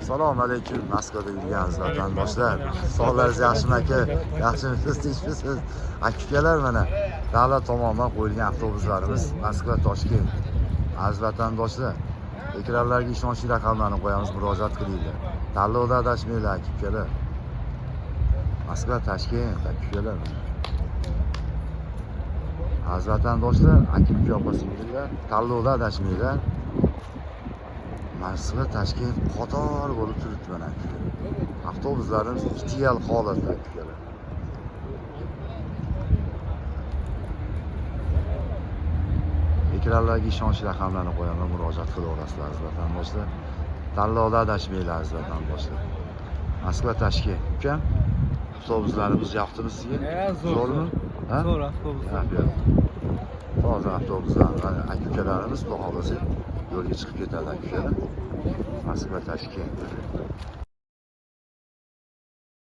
Assalomu alaykum. Moskvada yurgan vatandoshlar. Sog'laringiz yaxshimi aka? Yaxshimisiz, tinchmisiz? Aka-ukalar, mana davlat tomonidan qo'yilgan avtobuslarimiz Moskva Toshkent. Aziz vatandoshlar, ekranlarga ishonchli raqamlarni qo'yamiz, murojaat qilinglar. Tanlovda adashmanglar aka-ukalar. Moskva Toshkent aka-ukalar. Aziz vatandoshlar, aka-uka opa-singillar, tanlovda adashmanglar. Moskva Toshkent qator bo'lib turibdi mana. Avtobuslarimiz ideal holatda aka-ukalar. Ekranlarga ishonchli raqamlarni qo'yaman, murojaat qilaverasizlar aziz vatandoshlar. Tanlovda adashmanglar aziz vatandoshlar. Moskva Toshkent. Ukam, avtobuslarimiz yoqdimi sizga? Zo'rmi? Ha? Zo'r avtobus. Toza avtobuslar, aka-ukalarimiz xudo xolasa yo'lga chiqib ketadi aka-ukalar. Moskva Toshkent.